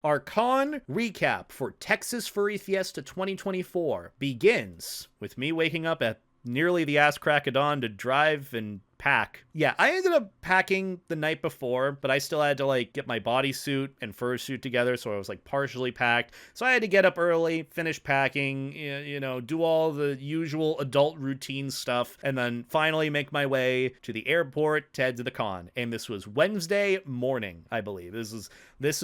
Our con recap for Texas Furry Fiesta 2024 begins with me waking up at nearly the ass crack of dawn to drive and pack. Yeah, I ended up packing the night before, but I still had to like get my bodysuit and fursuit together, so I was like partially packed. So I had to get up early, finish packing, do all the usual adult routine stuff, and then finally make my way to the airport to head to the con. And this was Wednesday morning, I believe. This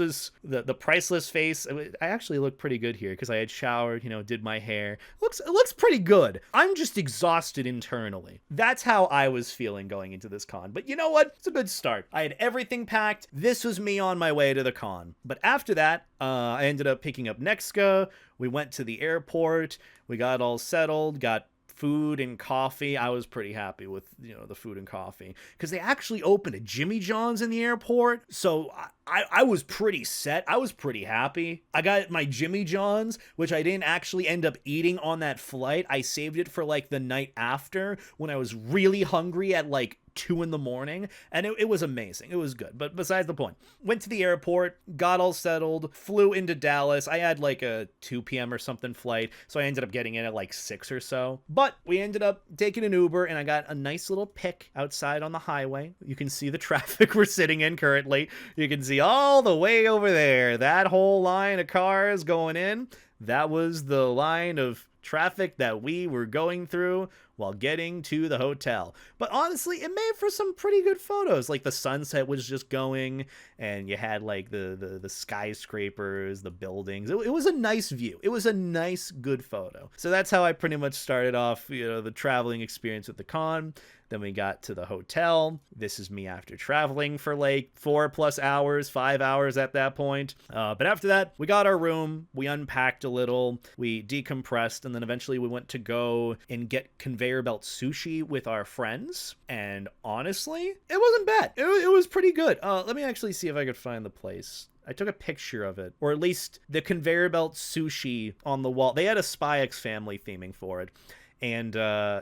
is the priceless face. I actually look pretty good here because I had showered, did my hair. It looks pretty good. I'm just exhausted internally. That's how I was feeling going into this con. But you know what? It's a good start. I had everything packed. This was me on my way to the con. But after that, I ended up picking up Nexka. We went to the airport. We got all settled, got food and coffee. I was pretty happy with, the food and coffee because they actually opened a Jimmy John's in the airport. So I was pretty set. I was pretty happy. I got my Jimmy John's, which I didn't actually end up eating on that flight. I saved it for like the night after when I was really hungry at like 2 a.m, and it was amazing. It was good, but besides the point. Went to the airport, got all settled, flew into Dallas. I had like a 2 p.m. or something flight, so I ended up getting in at like 6 or so. But we ended up taking an Uber, and I got a nice little pic outside on the highway. You can see the traffic we're sitting in currently. You can see all the way over there, that whole line of cars going in. That was the line of traffic that we were going through while getting to the hotel. But honestly, it made for some pretty good photos. Like the sunset was just going, and you had like the skyscrapers, the buildings. It was a nice view. It was a nice, good photo. So that's how I pretty much started off, the traveling experience with the con. Then we got to the hotel. This is me after traveling for like 4+ hours, 5 hours at that point. But after that, we got our room. We unpacked a little. We decompressed. And then eventually we went to go and get conveyor belt sushi with our friends. And honestly, it wasn't bad. It was pretty good. Let me actually see if I could find the place. I took a picture of it, or at least the conveyor belt sushi on the wall. They had a Spy X Family theming for it. And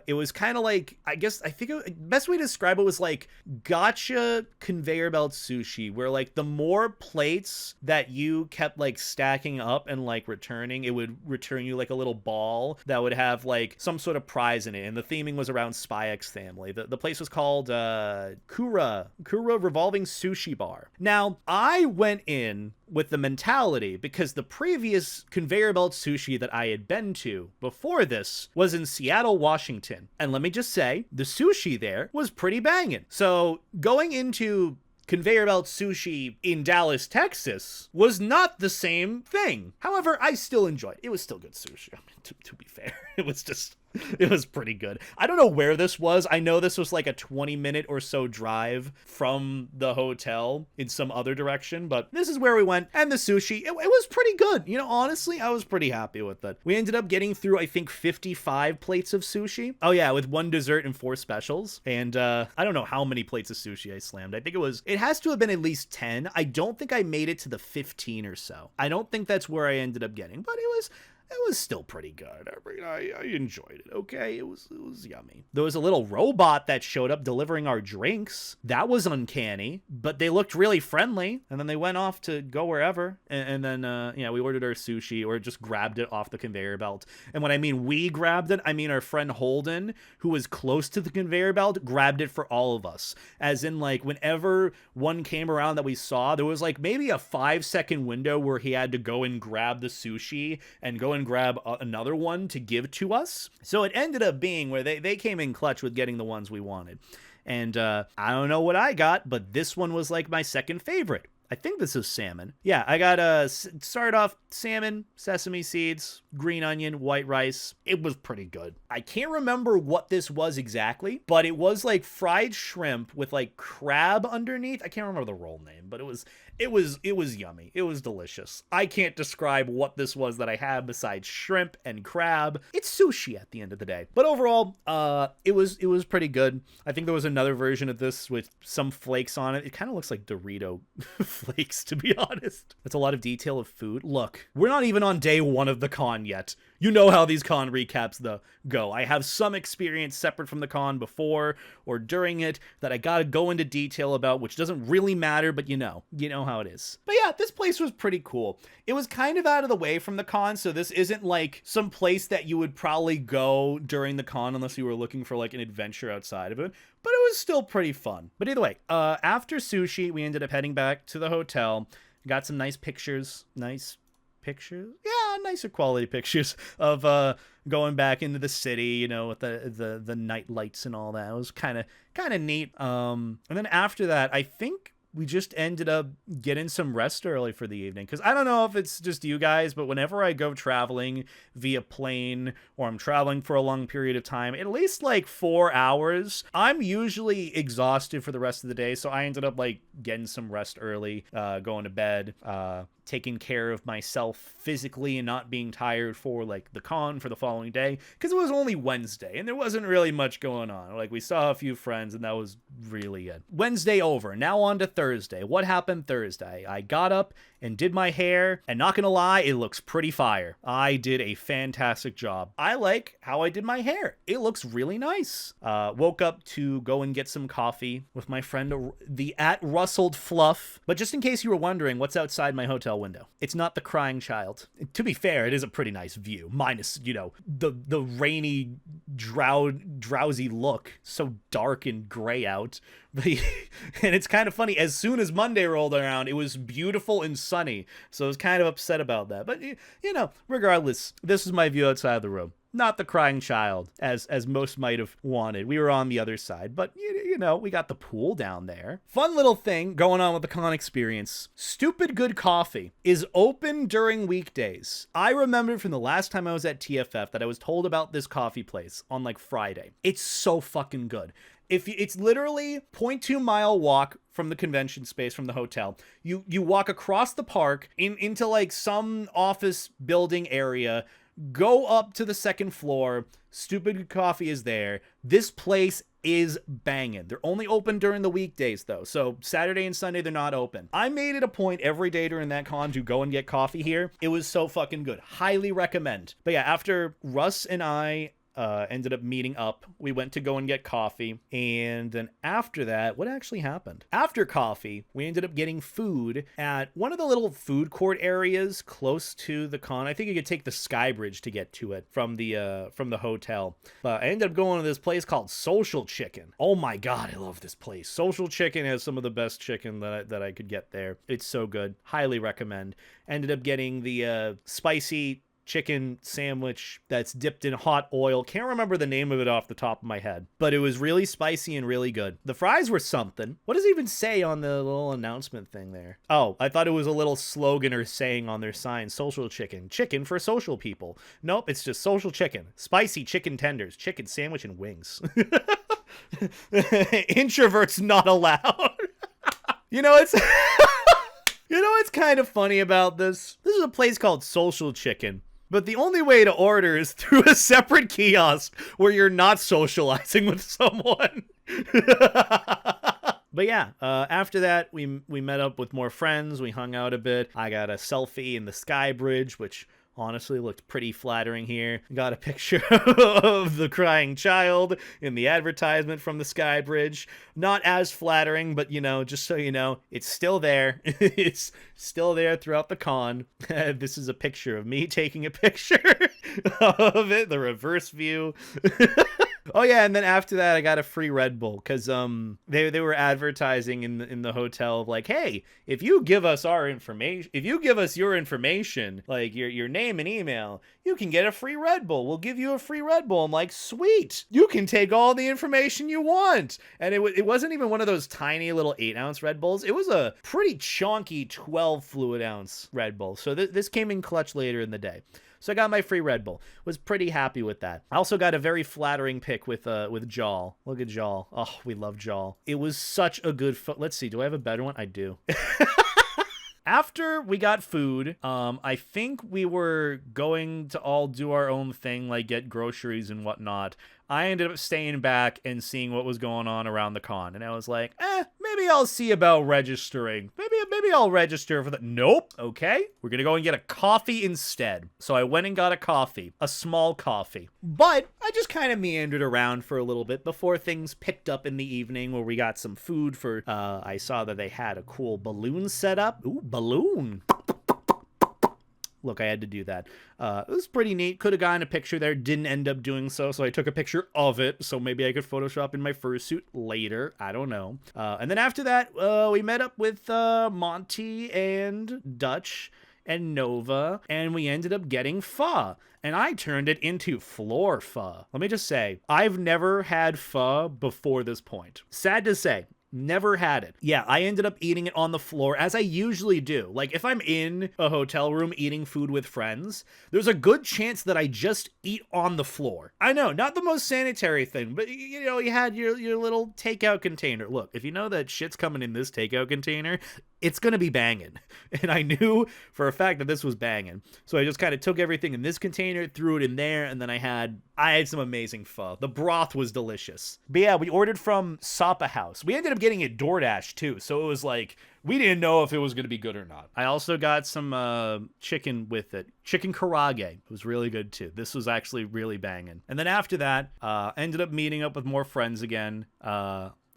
it was kind of like, best way to describe it was like gotcha conveyor belt sushi, where like the more plates that you kept like stacking up and like returning, it would return you like a little ball that would have like some sort of prize in it. And the theming was around Spy X Family. The place was called Kura Revolving Sushi Bar. Now, I went in with the mentality, because the previous conveyor belt sushi that I had been to before this was in Seattle, Washington. And let me just say, the sushi there was pretty banging. So going into conveyor belt sushi in Dallas, Texas was not the same thing. However, I still enjoyed it. It was still good sushi. I mean, to be fair, it was pretty good. I don't know where this was. I know this was like a 20-minute or so drive from the hotel in some other direction, but this is where we went. And the sushi, it was pretty good. Honestly, I was pretty happy with it. We ended up getting through, I think, 55 plates of sushi. Oh yeah, with 1 dessert and 4 specials. And I don't know how many plates of sushi I slammed. I think it has to have been at least 10. I don't think I made it to the 15 or so. I don't think that's where I ended up getting, but it was still pretty good. I enjoyed it, okay? It was yummy. There was a little robot that showed up delivering our drinks. That was uncanny, but they looked really friendly. And then they went off to go wherever. And then, we ordered our sushi, or just grabbed it off the conveyor belt. And when I mean we grabbed it, I mean our friend Holden, who was close to the conveyor belt, grabbed it for all of us. As in, like, whenever one came around that we saw, there was like maybe a 5-second window where he had to go and grab the sushi and go and grab another one to give to us. So it ended up being where they came in clutch with getting the ones we wanted. And I don't know what I got, but this one was like my second favorite. I think this is salmon. Yeah, I got started off salmon, sesame seeds, green onion, white rice. It was pretty good. I can't remember what this was exactly, but it was like fried shrimp with like crab underneath. I can't remember the roll name, but it was yummy. It was delicious. I can't describe what this was that I had besides shrimp and crab. It's sushi at the end of the day. But overall, it was pretty good. I think there was another version of this with some flakes on it. It kind of looks like Dorito flakes, to be honest. That's a lot of detail of food. Look, we're not even on day 1 of the con yet. You know how these con recaps go. I have some experience separate from the con before or during it that I gotta go into detail about, which doesn't really matter, but you know how it is. But yeah, this place was pretty cool. It was kind of out of the way from the con, so this isn't like some place that you would probably go during the con unless you were looking for like an adventure outside of it. But it was still pretty fun. But either way, after sushi, we ended up heading back to the hotel. Got some nice pictures. Yeah, nicer quality pictures of going back into the city, with the night lights and all that. It was kind of neat. And then after that, I think we just ended up getting some rest early for the evening. Because I don't know if it's just you guys, but whenever I go traveling via plane or I'm traveling for a long period of time, at least like 4 hours, I'm usually exhausted for the rest of the day. So I ended up like getting some rest early, going to bed, taking care of myself physically and not being tired for like the con for the following day, because it was only Wednesday and there wasn't really much going on. Like we saw a few friends and that was really it. Wednesday over, now on to Thursday. What happened Thursday? I got up and did my hair, and not gonna lie, it looks pretty fire. I did a fantastic job. I like how I did my hair. It looks really nice. Woke up to go and get some coffee with my friend, the @Rustled Fluff. But just in case you were wondering what's outside my hotel window, it's not the crying child. To be fair, it is a pretty nice view, minus, the rainy, drowsy look. So dark and gray out. And it's kind of funny, as soon as Monday rolled around, it was beautiful and sunny, so I was kind of upset about that. But regardless, this is my view outside of the room. Not the crying child, as most might have wanted. We were on the other side, but we got the pool down there. Fun little thing going on with the con experience. Stupid Good Coffee is open during weekdays. I remember from the last time I was at TFF that I was told about this coffee place on like Friday. It's so fucking good. It's literally 0.2 mile walk from the convention space from the hotel. You walk across the park into like some office building area, go up to the second floor. Stupid Good Coffee is there. This place is banging. They're only open during the weekdays though, so Saturday and Sunday they're not open. I made it a point every day during that con to go and get coffee here. It was so fucking good. Highly recommend. But yeah, after Russ and I ended up meeting up, we went to go and get coffee, and then after that, what actually happened? After coffee, we ended up getting food at one of the little food court areas close to the con. I think you could take the Sky Bridge to get to it from the hotel. But I ended up going to this place called Social Chicken. Oh my god, I love this place. Social Chicken has some of the best chicken that I could get there. It's so good. Highly recommend. Ended up getting the spicy chicken sandwich that's dipped in hot oil. Can't remember the name of it off the top of my head, but it was really spicy and really good. The fries were something. What does it even say on the little announcement thing there? Oh, I thought it was a little slogan or saying on their sign, Social Chicken, chicken for social people. Nope, it's just Social Chicken, spicy chicken tenders, chicken sandwich, and wings. Introverts not allowed. It's it's kind of funny about this. This is a place called Social Chicken, but the only way to order is through a separate kiosk where you're not socializing with someone. But yeah, after that, we met up with more friends. We hung out a bit. I got a selfie in the Sky Bridge, which honestly looked pretty flattering here. Got a picture of the crying child in the advertisement from the Sky Bridge. Not as flattering, but just so you know, it's still there. It's still there throughout the con. This is a picture of me taking a picture of it, the reverse view. Oh yeah, and then after that I got a free Red Bull because they were advertising in the hotel of like, hey, if you give us our information, if you give us your information, like your name and email, you can get a free Red Bull. We'll give you a free Red Bull. I'm like, sweet, you can take all the information you want. And it wasn't even one of those tiny little 8-ounce Red Bulls. It was a pretty chonky 12 fluid ounce Red Bull. So this came in clutch later in the day. So I got my free Red Bull. Was pretty happy with that. I also got a very flattering pic with Jawl. Look at Jawl. Oh, we love Jawl. It was such a good let's see, do I have a better one? I do. After we got food, I think we were going to all do our own thing, like get groceries and whatnot. I ended up staying back and seeing what was going on around the con, and I was like, maybe I'll see about registering. Maybe I'll register for the... Nope. Okay. We're gonna go and get a coffee instead. So I went and got a coffee. A small coffee. But I just kind of meandered around for a little bit before things picked up in the evening where we got some food for... I saw that they had a cool balloon set up. Ooh, balloon. Look, I had to do that. It was pretty neat. Could have gotten a picture there. Didn't end up doing so I took a picture of it. So maybe I could Photoshop in my fursuit later. I don't know. And then after that, we met up with Monty and Dutch and Nova, and we ended up getting pho. And I turned it into floor pho. Let me just say, I've never had pho before this point. Sad to say. Never had it. Yeah, I ended up eating it on the floor, as I usually do. Like, if I'm in a hotel room eating food with friends, there's a good chance that I just eat on the floor. I know, not the most sanitary thing, but, you know, you had your little takeout container. Look, if you know that shit's coming in this takeout container, it's gonna be banging. And I knew for a fact that this was banging. So I just kind of took everything in this container, threw it in there, and then I had some amazing pho. The broth was delicious. But yeah, we ordered from Sapa House. We ended up getting it DoorDash too, so it was like, we didn't know if it was going to be good or not. I also got some chicken with it. Chicken karage. It was really good too. This was actually really banging. And then after that, ended up meeting up with more friends again.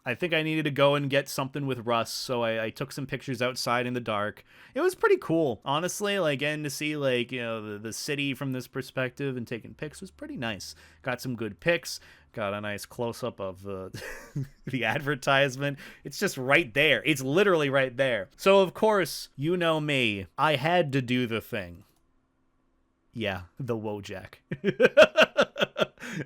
I think I needed to go and get something with Russ, so I took some pictures outside in the dark. It was pretty cool, honestly. Like, getting to see, like, you know, the city from this perspective and taking pics was pretty nice. Got some good pics. Got a nice close-up of the advertisement. It's just right there. It's literally right there. So, of course, you know me. I had to do the thing. Yeah, the Wojak.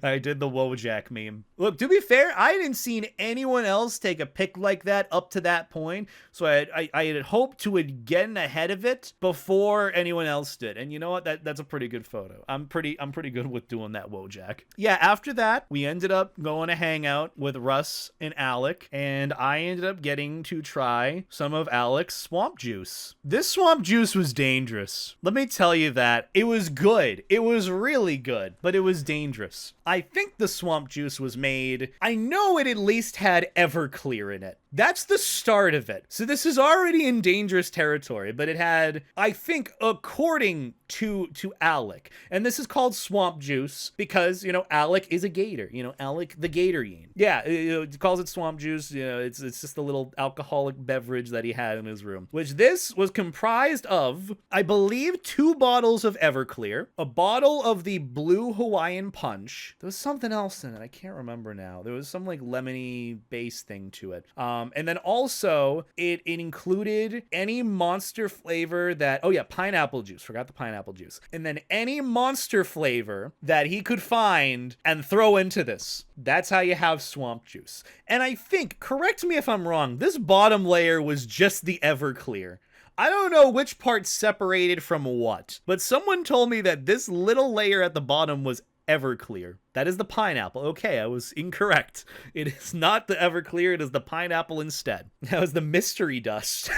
I did the Wojak meme. Look, to be fair, I hadn't seen anyone else take a pic like that up to that point, so I had hoped to get ahead of it before anyone else did. And you know what? That's a pretty good photo. I'm pretty good with doing that Wojak. Yeah, after that, we ended up going to hang out with Russ and Alec, and I ended up getting to try some of Alec's swamp juice. This swamp juice was dangerous. Let me tell you that. It was good. It was really good, but it was dangerous. I think the swamp juice was made, I know it at least had Everclear in it. That's the start of it. So this is already in dangerous territory, but it had, I think, according to Alec, and this is called swamp juice because, you know, Alec is a gator, you know, Alec the gatorine. Yeah, it calls it swamp juice. You know, it's just a little alcoholic beverage that he had in his room, which this was comprised of, I believe, 2 bottles of Everclear, a bottle of the blue Hawaiian punch. There was something else in it. I can't remember now. There was some like lemony base thing to it. And then also it included any monster flavor that, oh yeah, pineapple juice. Forgot the pineapple juice. And then any monster flavor that he could find and throw into this. That's how you have swamp juice. And I think, correct me if I'm wrong, this bottom layer was just the Everclear. I don't know which part separated from what, but someone told me that this little layer at the bottom was Everclear. That is the pineapple. Okay, I was incorrect. It is not the Everclear, it is the pineapple instead. That was the mystery dust.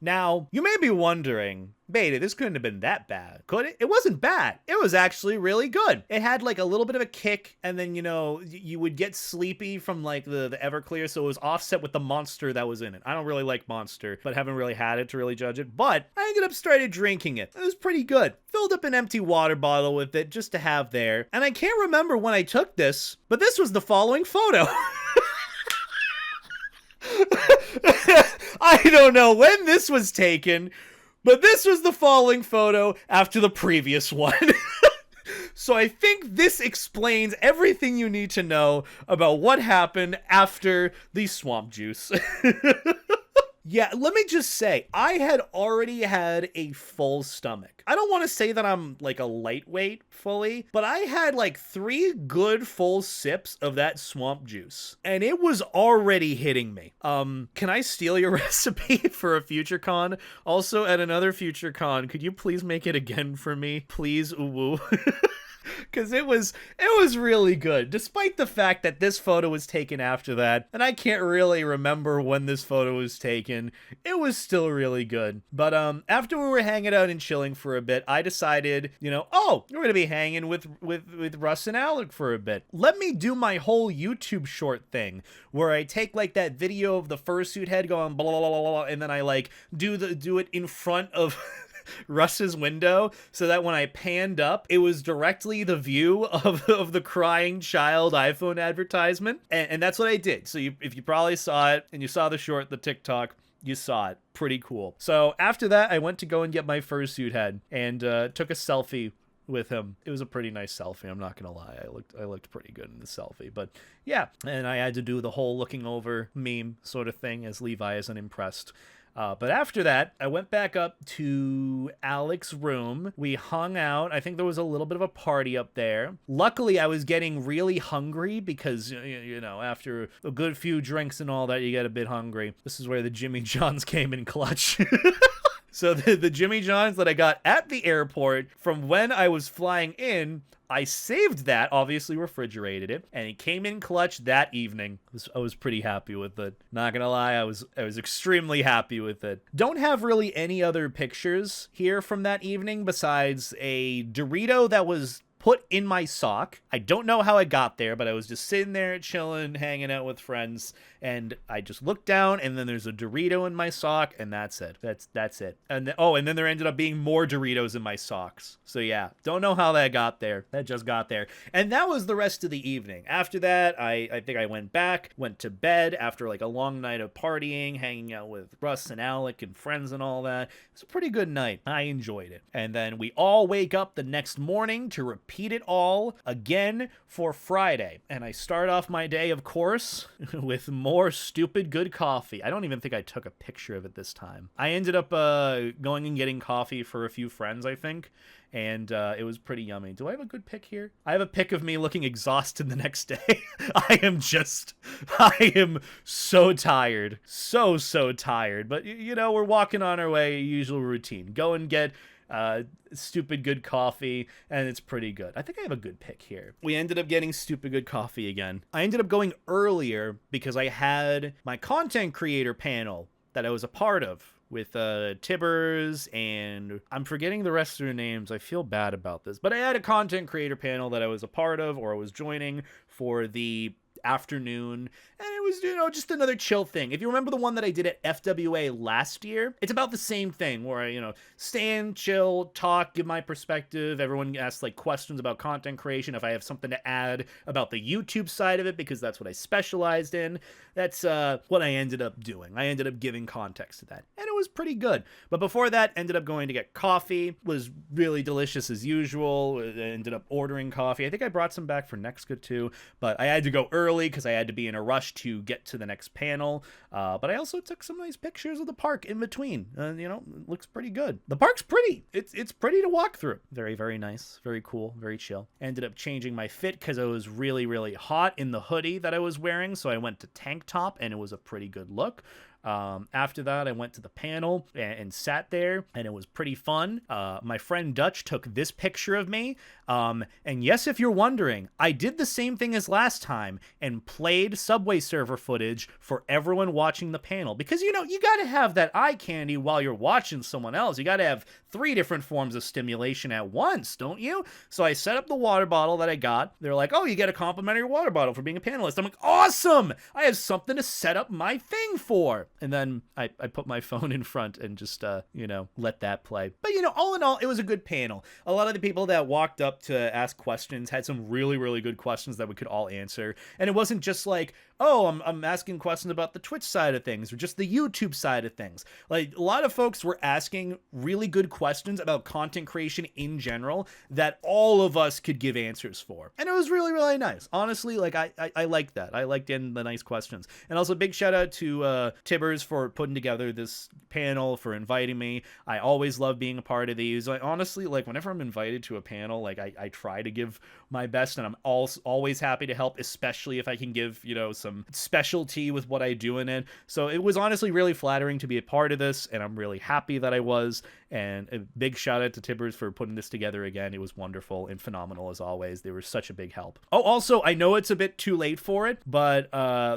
Now, you may be wondering, Beta, this couldn't have been that bad, could it? It wasn't bad. It was actually really good. It had like a little bit of a kick, and then, you know, you would get sleepy from like the Everclear, so it was offset with the Monster that was in it. I don't really like Monster, but haven't really had it to really judge it, but I ended up started drinking it. It was pretty good. Filled up an empty water bottle with it just to have there, and I can't remember when I took this, but this was the following photo. I don't know when this was taken, but this was the following photo after the previous one. So I think this explains everything you need to know about what happened after the swamp juice. Yeah, let me just say, I had already had a full stomach. I don't want to say that I'm like a lightweight fully, but I had like 3 good full sips of that swamp juice, and it was already hitting me. Can I steal your recipe for a future con? Also, at another future con, could you please make it again for me? Please, uwu. because it was really good, despite the fact that this photo was taken after that, and I can't really remember when this photo was taken. It was still really good. But after we were hanging out and chilling for a bit, I decided, oh, we're gonna be hanging with Russ and Alec for a bit. Let me do my whole YouTube short thing where I take like that video of the fursuit head going blah blah blah blah, and then I like do it in front of Russ's window, so that when I panned up, it was directly the view of the crying child iPhone advertisement. And that's what I did. So if you probably saw it and you saw the short, the TikTok, you saw it. Pretty cool. So after that, I went to go and get my fursuit head and took a selfie with him. It was a pretty nice selfie, I'm not gonna lie. I looked pretty good in the selfie. But yeah, and I had to do the whole looking over meme sort of thing as Levi isn't impressed. But after that, I went back up to Alec's room. We hung out. I think there was a little bit of a party up there. Luckily, I was getting really hungry because, after a good few drinks and all that, you get a bit hungry. This is where the Jimmy John's came in clutch. So the Jimmy John's that I got at the airport from when I was flying in, I saved that, obviously refrigerated it, and it came in clutch that evening. I was pretty happy with it. Not gonna lie, I was extremely happy with it. Don't have really any other pictures here from that evening besides a Dorito that was put in my sock. I don't know how I got there, but I was just sitting there chilling, hanging out with friends, and I just looked down, and then there's a Dorito in my sock, and that's it. That's it. And then there ended up being more Doritos in my socks. So yeah, don't know how that got there. That just got there. And that was the rest of the evening. After that, I think I went to bed after like a long night of partying, hanging out with Russ and Alec and friends and all that. It was a pretty good night. I enjoyed it. And then we all wake up the next morning to repeat it all again for Friday. And I start off my day, of course, with more stupid good coffee. I don't even think I took a picture of it this time. I ended up going and getting coffee for a few friends, I think. And it was pretty yummy. Do I have a good pic here? I have a pic of me looking exhausted the next day. I am so tired. So tired. But, we're walking on our way, usual routine. Go and get stupid good coffee, and it's pretty good. I think I have a good pick here. We ended up getting stupid good coffee again. I ended up going earlier because I had my content creator panel that I was a part of with Tibbers, and I'm forgetting the rest of their names. I feel bad about this, but I had a content creator panel that I was a part of or I was joining for the afternoon, and it was just another chill thing. If you remember the one that I did at FWA last year, it's about the same thing where I stand, chill, talk, give my perspective. Everyone asks like questions about content creation. If I have something to add about the YouTube side of it, because that's what I specialized in, that's what I ended up doing. I ended up giving context to that, and it was pretty good. But before that, ended up going to get coffee. Was really delicious as usual. I ended up ordering coffee. I think I brought some back for Nexca too, but I had to go early because I had to be in a rush to get to the next panel. But I also took some nice pictures of the park in between. It looks pretty good. The park's pretty. It's pretty to walk through. Very, very nice. Very cool. Very chill. Ended up changing my fit because it was really, really hot in the hoodie that I was wearing. So I went to tank top, and it was a pretty good look. After that, I went to the panel and sat there, and it was pretty fun. My friend Dutch took this picture of me. And yes, if you're wondering, I did the same thing as last time and played Subway server footage for everyone watching the panel. Because, you got to have that eye candy while you're watching someone else. You got to have 3 different forms of stimulation at once, don't you? So I set up the water bottle that I got. They're like, oh, you get a complimentary water bottle for being a panelist. I'm like, awesome! I have something to set up my thing for. And then I put my phone in front and just, let that play. But, all in all, it was a good panel. A lot of the people that walked up to ask questions had some really, really good questions that we could all answer. And it wasn't just like, oh, I'm asking questions about the Twitch side of things or just the YouTube side of things. Like, a lot of folks were asking really good questions about content creation in general that all of us could give answers for. And it was really, really nice. Honestly, like, I like that. I liked getting the nice questions. And also, big shout out to Tibbers for putting together this panel, for inviting me. I always love being a part of these. Honestly, like, whenever I'm invited to a panel, like, I try to give my best, and I'm always happy to help, especially if I can give, some specialty with what I do in it. So it was honestly really flattering to be a part of this, and I'm really happy that I was. And a big shout out to Tibbers for putting this together again. It was wonderful and phenomenal as always. They were such a big help. Oh, also, I know it's a bit too late for it, but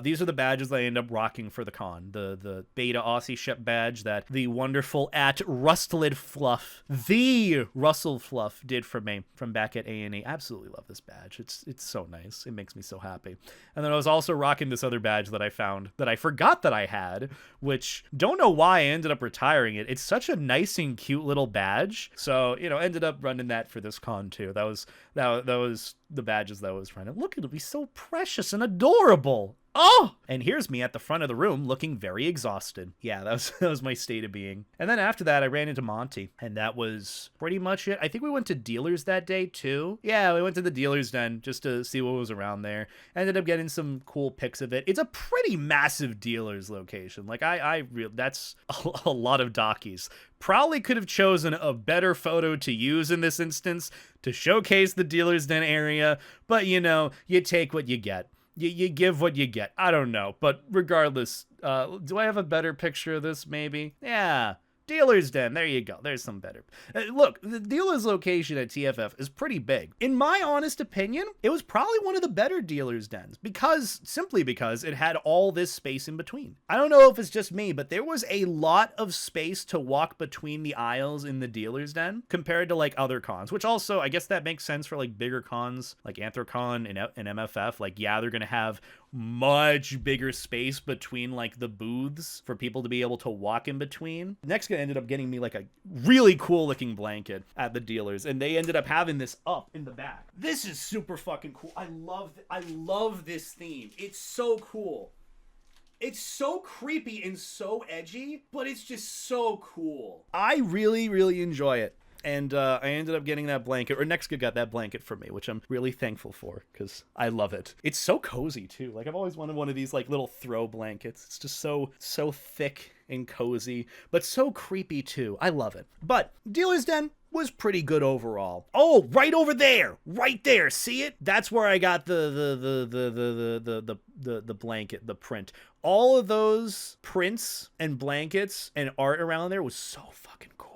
these are the badges that I end up rocking for the con. The Beta Aussie Shep badge that the wonderful at Rustled Fluff, the Russell Fluff, did for me from back at A&E. Absolutely love this badge. It's so nice. It makes me so happy. And then I was also rocking this other badge that I found that I forgot that I had, which don't know why I ended up retiring it. It's such a nice and cute little badge. So, you know, ended up running that for this con too. That was the badges that I was running. Look, it'll be so precious and adorable. Oh! And here's me at the front of the room looking very exhausted. Yeah, that was my state of being. And then after that, I ran into Monty, and that was pretty much it. I think we went to Dealers that day too. Yeah, we went to the Dealers Den just to see what was around there. Ended up getting some cool pics of it. It's a pretty massive Dealers location. Like, that's a lot of dockies. Probably could have chosen a better photo to use in this instance to showcase the Dealers Den area, but you know, you take what you get. You give what you get. I don't know. But regardless, do I have a better picture of this maybe? Yeah. Dealer's Den. There you go. There's some better. Look, the Dealer's location at TFF is pretty big. In my honest opinion, it was probably one of the better Dealer's Dens simply because it had all this space in between. I don't know if it's just me, but there was a lot of space to walk between the aisles in the Dealer's Den compared to like other cons, which also, I guess that makes sense for like bigger cons like Anthrocon and MFF. Like, yeah, they're going to have much bigger space between like the booths for people to be able to walk in between. Next guy ended up getting me like a really cool looking blanket at the Dealers, and they ended up having this up in the back. This is super fucking cool. I love this theme. It's so cool. It's so creepy and so edgy, but it's just so cool. I really, really enjoy it. And I ended up getting that blanket, or Nexka got that blanket for me, which I'm really thankful for because I love it. It's so cozy too. Like, I've always wanted one of these like little throw blankets. It's just so thick and cozy, but so creepy too. I love it. But Dealer's Den was pretty good overall. Oh, right over there, right there. See it? That's where I got the blanket, the print. All of those prints and blankets and art around there was so fucking cool.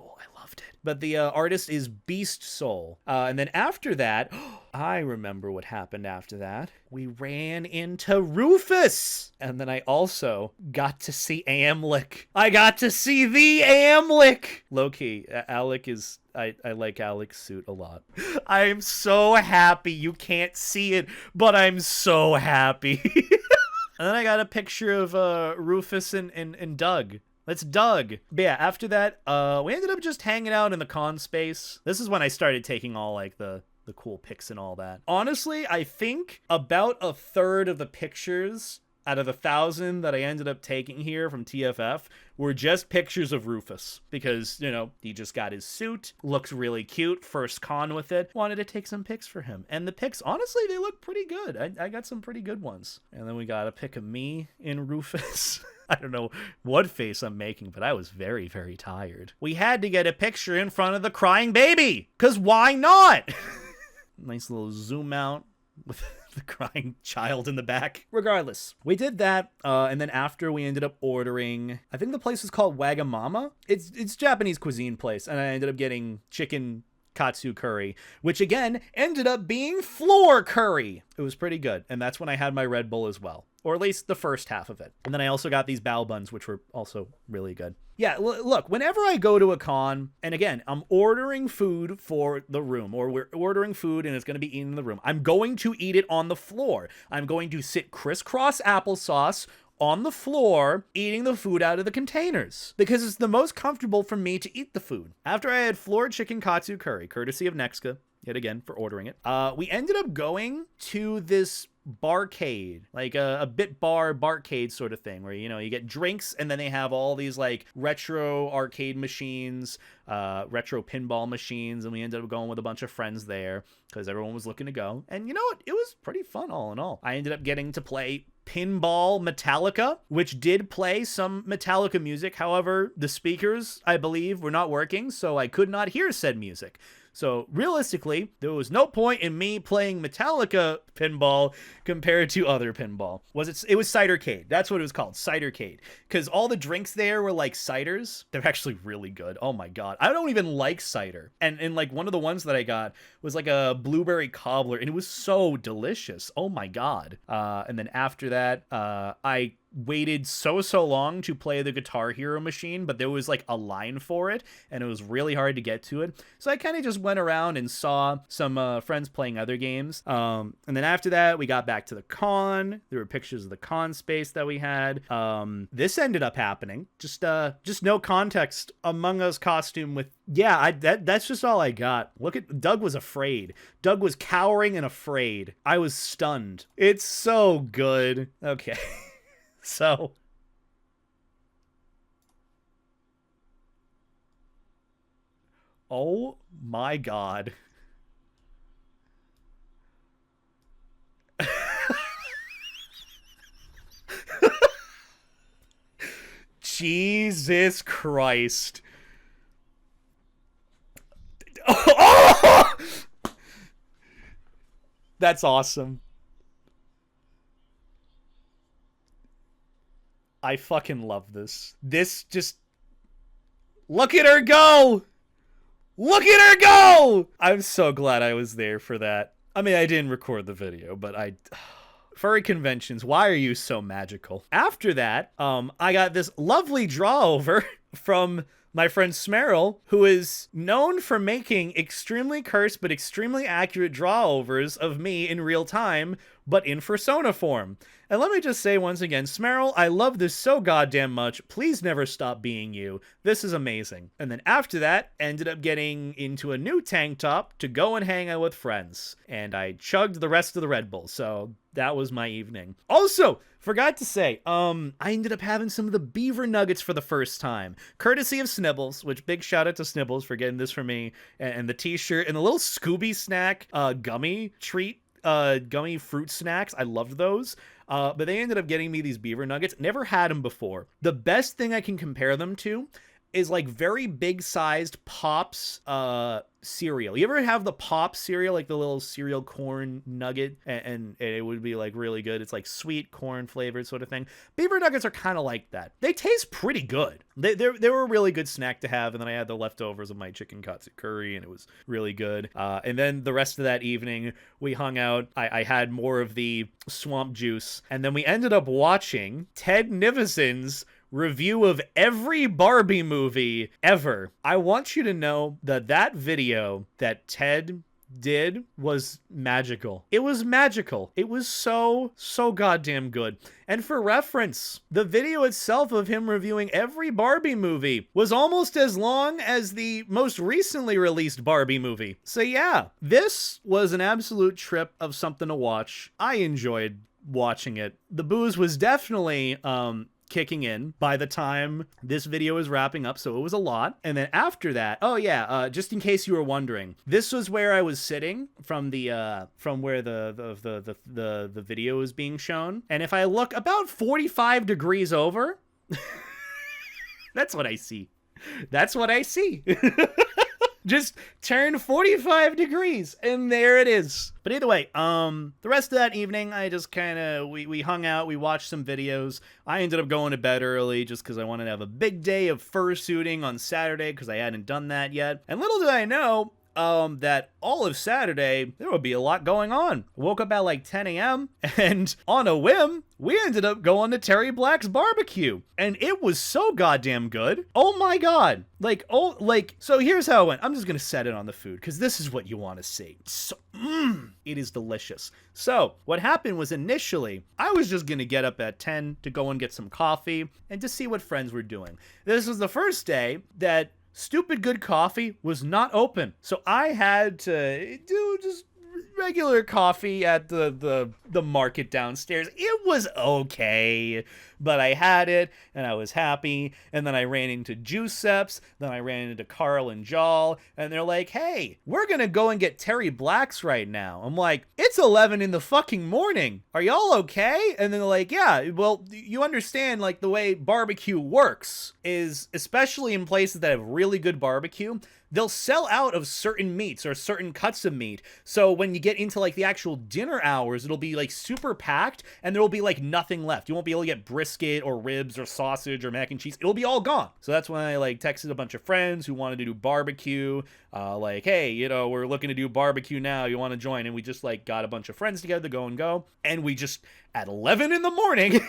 But the artist is Beast Soul. And then after that, I remember what happened after that. We ran into Rufus. And then I also got to see Amlick. I got to see the Amlick. Low-key, Alec is... I like Alec's suit a lot. I am so happy. You can't see it, but I'm so happy. And then I got a picture of Rufus and Doug. That's Doug. But yeah, after that, we ended up just hanging out in the con space. This is when I started taking all like the cool pics and all that. Honestly, I think about a third of the pictures out of 1,000 that I ended up taking here from TFF were just pictures of Rufus because, you know, he just got his suit, looks really cute, first con with it, wanted to take some pics for him. And the pics, honestly, they look pretty good. I got some pretty good ones. And then we got a pic of me in Rufus. I don't know what face I'm making, but I was very, very tired. We had to get a picture in front of the crying baby, because why not? Nice little zoom out with the crying child in the back. Regardless, we did that, and then after we ended up ordering, I think the place is called Wagamama. It's Japanese cuisine place, and I ended up getting chicken katsu curry, which again ended up being floor curry. It was pretty good, and that's when I had my Red Bull as well, or at least the first half of it. And then I also got these bao buns, which were also really good. Yeah, look, whenever I go to a con, and again, I'm ordering food for the room, or we're ordering food and it's going to be eaten in the room, I'm going to eat it on the floor. I'm going to sit crisscross applesauce on the floor, eating the food out of the containers, because it's the most comfortable for me to eat the food. After I had floor chicken katsu curry, courtesy of Nexka, yet again for ordering it, we ended up going to this barcade, like a bit bar barcade sort of thing, where, you know, you get drinks and then they have all these like retro arcade machines, retro pinball machines, and we ended up going with a bunch of friends there because everyone was looking to go. And you know what? It was pretty fun all in all. I ended up getting to play Pinball Metallica, which did play some Metallica music. However, the speakers, I believe, were not working, so I could not hear said music. So realistically, there was no point in me playing Metallica pinball compared to other pinball. It was Cidercade. That's what it was called, Cidercade. Because all the drinks there were like ciders. They're actually really good. Oh my god. I don't even like cider. And like one of the ones that I got was like a blueberry cobbler, and it was so delicious. Oh my god. And then after that, I waited so long to play the Guitar Hero machine, but there was like a line for it and it was really hard to get to it, so I kind of just went around and saw some friends playing other games. And then after that, we got back to the con. There were pictures of the con space that we had. This ended up happening, just no context, Among Us costume with, that's just all I got. Look at Doug. Was afraid. Doug was cowering and afraid. I was stunned. It's so good. Okay. So, oh my god. Jesus Christ. Oh! That's awesome. I fucking love this. This just... Look at her go! Look at her go! I'm so glad I was there for that. I mean, I didn't record the video, but Furry conventions, why are you so magical? After that, I got this lovely draw over from my friend Smerrill, who is known for making extremely cursed but extremely accurate draw-overs of me in real time, but in Fursona form. And let me just say once again, Smerrill, I love this so goddamn much. Please never stop being you. This is amazing. And then after that, ended up getting into a new tank top to go and hang out with friends. And I chugged the rest of the Red Bull, so that was my evening. Also, forgot to say, I ended up having some of the beaver nuggets for the first time, courtesy of Snibbles, which big shout out to Snibbles for getting this for me, and the t-shirt, and the little Scooby snack gummy treat, gummy fruit snacks. I loved those. But they ended up getting me these beaver nuggets. Never had them before. The best thing I can compare them to is like very big sized Pops cereal. You ever have the Pop cereal, like the little cereal corn nugget, and it would be like really good. It's like sweet corn flavored sort of thing. Beaver nuggets are kind of like that. They taste pretty good. They were a really good snack to have, and then I had the leftovers of my chicken katsu curry, and it was really good. And then the rest of that evening, we hung out. I had more of the swamp juice, and then we ended up watching Ted Nivison's review of every Barbie movie ever. I want you to know that that video that Ted did was magical. It was magical. It was so goddamn good. And for reference, the video itself of him reviewing every Barbie movie was almost as long as the most recently released Barbie movie. So yeah, this was an absolute trip of something to watch. I enjoyed watching it. The booze was definitely kicking in by the time this video is wrapping up, so it was a lot. And then after that, just in case you were wondering, this was where I was sitting from the from where the video is being shown. And if I look about 45 degrees over, that's what I see. That's what I see. Just turn 45 degrees, and there it is. But either way, the rest of that evening, I just kind of, we hung out, we watched some videos. I ended up going to bed early just because I wanted to have a big day of fursuiting on Saturday because I hadn't done that yet. And little did I know, that all of Saturday, there would be a lot going on. I woke up at like 10 a.m. and on a whim, we ended up going to Terry Black's barbecue. And it was so goddamn good. Oh my god. So here's how it went. I'm just gonna set it on the food because this is what you want to see. So, it is delicious. So what happened was initially, I was just gonna get up at 10 to go and get some coffee and to see what friends were doing. This was the first day that Stupid Good Coffee was not open, so I had to do just regular coffee at the market downstairs. It was okay, But I had it, and I was happy, and then I ran into Giuseppe's, then I ran into Carl and Jal, and they're like, hey, we're gonna go and get Terry Black's right now. I'm like, it's 11 in the fucking morning. Are y'all okay? And then they're like, yeah, well, you understand, like, the way barbecue works is, especially in places that have really good barbecue, they'll sell out of certain meats or certain cuts of meat. So when you get into like the actual dinner hours, it'll be like super packed and there'll be like nothing left. You won't be able to get brisket or ribs or sausage or mac and cheese. It'll be all gone. So that's when I like texted a bunch of friends who wanted to do barbecue. Like, hey, you know, we're looking to do barbecue now. You want to join? And we just like got a bunch of friends together to go. And we just, at 11 in the morning,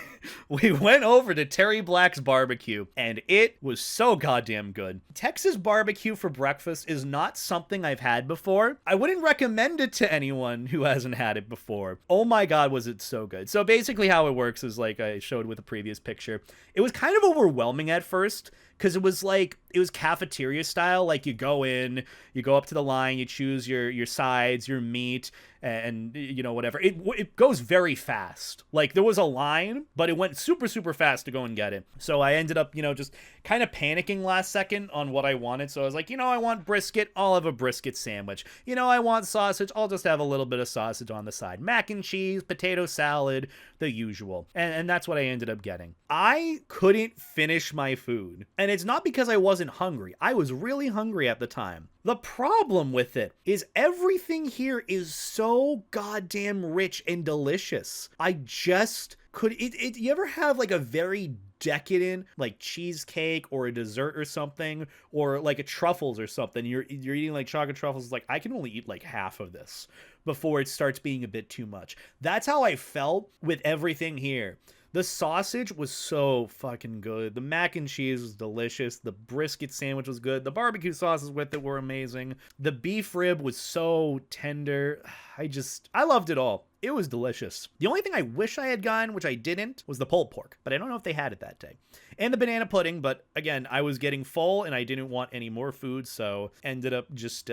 we went over to Terry Black's barbecue, and it was so goddamn good. Texas barbecue for breakfast is not something I've had before. I wouldn't recommend it to anyone who hasn't had it before. Oh my God, was it so good. So basically how it works is like I showed with the previous picture. It was kind of overwhelming at first, because it was cafeteria style. Like you go in, you go up to the line, you choose your sides, your meat, and you know, whatever. It goes very fast. Like there was a line, but it went super, super fast to go and get it. So I ended up, you know, just kind of panicking last second on what I wanted. So I was like, you know, I want brisket, I'll have a brisket sandwich. You know, I want sausage, I'll just have a little bit of sausage on the side. Mac and cheese, potato salad, the usual. And that's what I ended up getting. I couldn't finish my food. And it's not because I wasn't hungry. I was really hungry at the time. The problem with it is everything here is so goddamn rich and delicious. I just could... You ever have like a very decadent like cheesecake or a dessert or something, or like a truffles or something? You're eating like chocolate truffles. Like, I can only eat like half of this before it starts being a bit too much. That's how I felt with everything here. The sausage was so fucking good. The mac and cheese was delicious. The brisket sandwich was good. The barbecue sauces with it were amazing. The beef rib was so tender. I loved it all. It was delicious. The only thing I wish I had gotten, which I didn't, was the pulled pork, but I don't know if they had it that day. And the banana pudding, but again, I was getting full and I didn't want any more food, so ended up just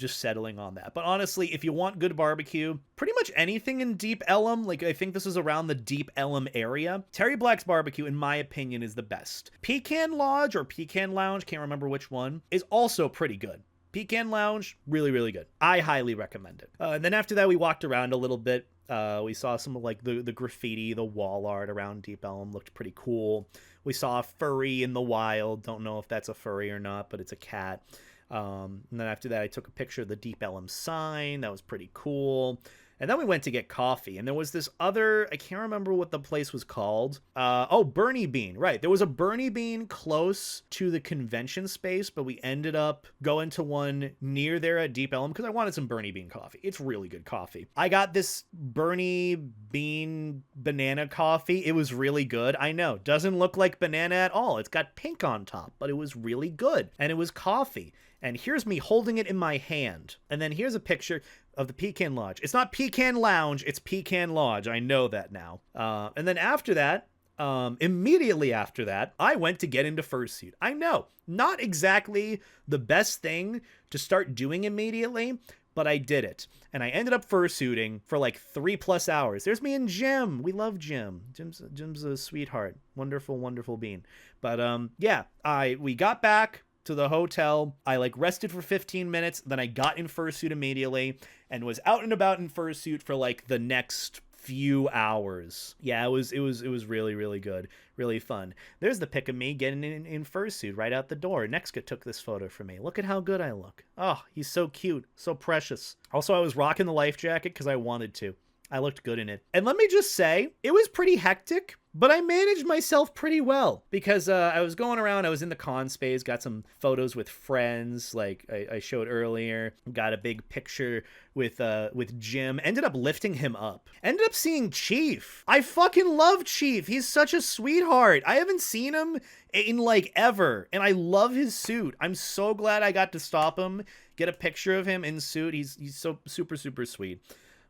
settling on that. But honestly, if you want good barbecue, pretty much anything in Deep Ellum, like I think this is around the Deep Ellum area, Terry Black's barbecue, in my opinion, is the best. Pecan Lodge or Pecan Lounge, can't remember which one, is also pretty good. Pecan Lounge, really, really good. I highly recommend it. And then after that, we walked around a little bit. We saw some of like the graffiti, the wall art around Deep Ellum looked pretty cool. We saw a furry in the wild. Don't know if that's a furry or not, but it's a cat. And then after that, I took a picture of the Deep Ellum sign. That was pretty cool. And then we went to get coffee, and there was this other, I can't remember what the place was called. Bernie Bean, right. There was a Bernie Bean close to the convention space, but we ended up going to one near there at Deep Ellum because I wanted some Bernie Bean coffee. It's really good coffee. I got this Bernie Bean banana coffee. It was really good. I know, doesn't look like banana at all. It's got pink on top, but it was really good, and it was coffee. And here's me holding it in my hand. And then here's a picture of the Pecan Lodge. It's not Pecan Lounge, it's Pecan Lodge. I know that now. And then after that, immediately after that, I went to get into fursuit. I know, not exactly the best thing to start doing immediately, but I did it. And I ended up fursuiting for like 3+ hours. There's me and Jim. We love Jim. Jim's a sweetheart. Wonderful, wonderful being. But yeah, we got back to the hotel. I like rested for 15 minutes. Then I got in fursuit immediately and was out and about in fursuit for like the next few hours. Yeah, it was really, really good. Really fun. There's the pic of me getting in fursuit right out the door. Nexka took this photo for me. Look at how good I look. Oh, he's so cute. So precious. Also, I was rocking the life jacket because I wanted to. I looked good in it. And let me just say, it was pretty hectic, but I managed myself pretty well because I was going around, I was in the con space, got some photos with friends like I showed earlier, got a big picture with Jim, ended up lifting him up, ended up seeing Chief. I fucking love Chief. He's such a sweetheart. I haven't seen him in like ever, and I love his suit. I'm so glad I got to stop him, get a picture of him in suit. He's so super, super sweet.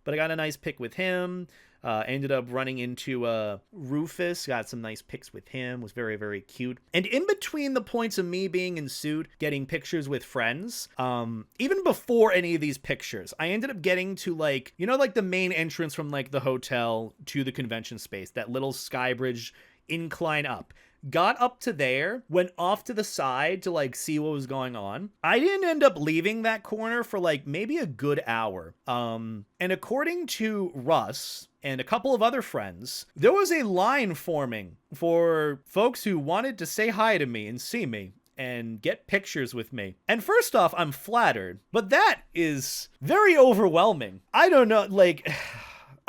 But I got a nice pic with him. Ended up running into Rufus. Got some nice pics with him. Was very, very cute. And in between the points of me being in suit, getting pictures with friends, even before any of these pictures, I ended up getting to like, you know, like the main entrance from like the hotel to the convention space, that little sky bridge incline up. Got up to there, went off to the side to like see what was going on. I didn't end up leaving that corner for like maybe a good hour. And according to Russ and a couple of other friends, there was a line forming for folks who wanted to say hi to me and see me and get pictures with me. And first off, I'm flattered, but that is very overwhelming. I don't know, like...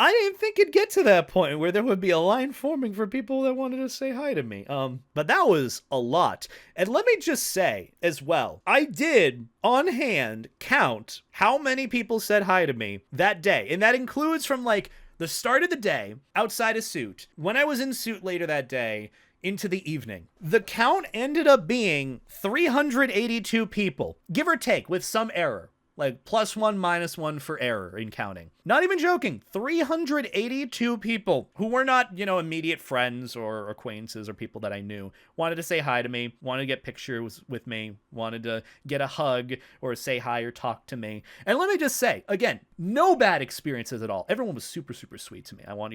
I didn't think it'd get to that point where there would be a line forming for people that wanted to say hi to me. But that was a lot. And let me just say as well, I did on hand count how many people said hi to me that day. And that includes from like the start of the day outside of suit, when I was in suit later that day, into the evening. The count ended up being 382 people, give or take, with some error. Like +1, -1 for error in counting. Not even joking. 382 people who were not, you know, immediate friends or acquaintances or people that I knew wanted to say hi to me, wanted to get pictures with me, wanted to get a hug or say hi or talk to me. And let me just say, again, no bad experiences at all. Everyone was super, super sweet to me. I wanted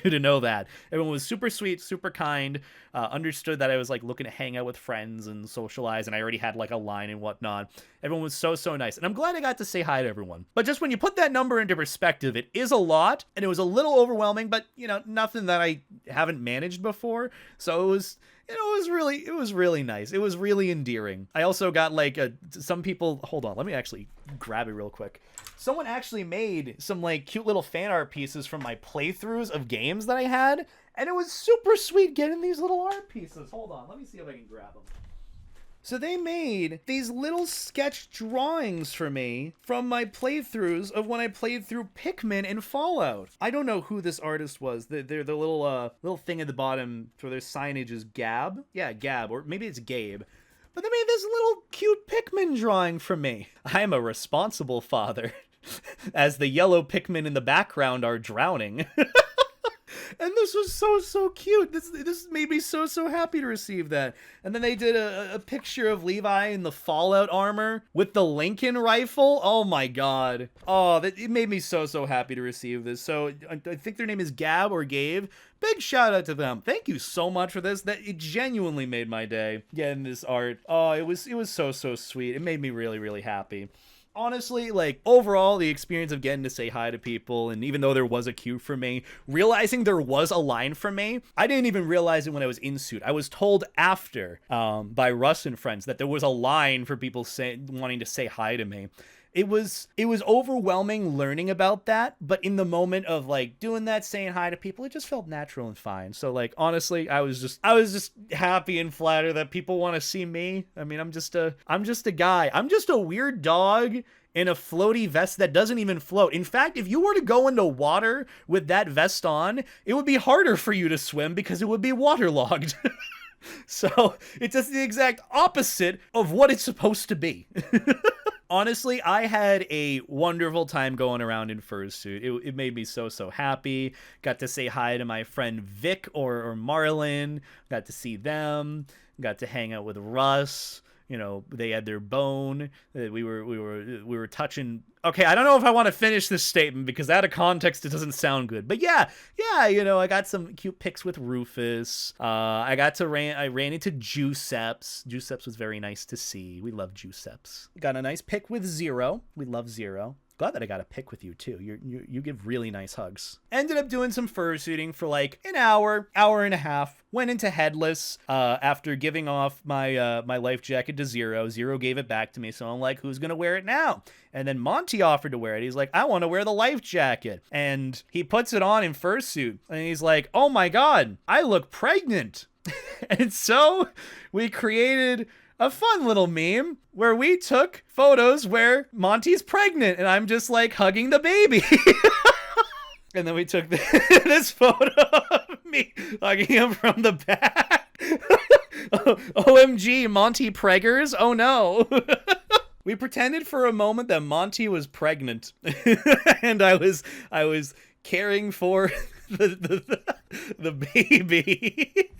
you to know that. Everyone was super sweet, super kind, understood that I was like looking to hang out with friends and socialize, and I already had like a line and whatnot. Everyone was so, so nice. And I'm glad I got to say hi to everyone. But just when you put that number into perspective, it is a lot, and it was a little overwhelming, but, you know, nothing that I haven't managed before. So it was, you know, it was really nice. It was really endearing. I also got like some people, hold on, let me actually grab it real quick. Someone actually made some like cute little fan art pieces from my playthroughs of games that I had, and it was super sweet getting these little art pieces. Hold on, let me see if I can grab them. So they made these little sketch drawings for me from my playthroughs of when I played through Pikmin and Fallout. I don't know who this artist was. The little thing at the bottom for their signage is Gab. Yeah, Gab, or maybe it's Gabe. But they made this little cute Pikmin drawing for me. I am a responsible father, as the yellow Pikmin in the background are drowning. And this was so cute. This made me so happy to receive that. And then they did a picture of Levi in the Fallout armor with the Lincoln rifle. Oh my god. Oh, it made me so happy to receive this. So I think their name is Gab or Gabe. Big shout out to them. Thank you so much for this. That it genuinely made my day getting this art. Oh, it was so sweet. It made me really happy. Honestly, like, overall, the experience of getting to say hi to people, and even though there was a queue for me, realizing there was a line for me, I didn't even realize it when I was in suit. I was told after, by Russ and friends, that there was a line for people wanting to say hi to me. It was overwhelming learning about that, but in the moment of like doing that, saying hi to people, it just felt natural and fine. So like, honestly, I was just happy and flattered that people want to see me. I mean, I'm just a guy. I'm just a weird dog in a floaty vest that doesn't even float. In fact, if you were to go into water with that vest on, it would be harder for you to swim because it would be waterlogged. So it's just the exact opposite of what it's supposed to be. Honestly, I had a wonderful time going around in fursuit. It made me so happy. Got to say hi to my friend Vic or Marlin. Got to see them. Got to hang out with Russ. You know, they had their bone. We were touching. Okay, I don't know if I want to finish this statement because out of context it doesn't sound good. But yeah, you know, I got some cute pics with Rufus. I ran into Juiceps. Juiceps was very nice to see. We love Juiceps. Got a nice pic with Zero. We love Zero. Glad that I got a pic with you too. You give really nice hugs. Ended up doing some fursuiting for like an hour and a half. Went into headless after giving off my my life jacket to Zero. Zero gave it back to me, so I'm like, who's gonna wear it now? And then Monty offered to wear it. He's like, I want to wear the life jacket. And he puts it on in fursuit, and he's like, oh my god, I look pregnant. And so we created a fun little meme where we took photos where Monty's pregnant and I'm just like hugging the baby. And then we took this photo of me hugging him from the back. OMG, Monty preggers? Oh no. We pretended for a moment that Monty was pregnant. And I was caring for the baby.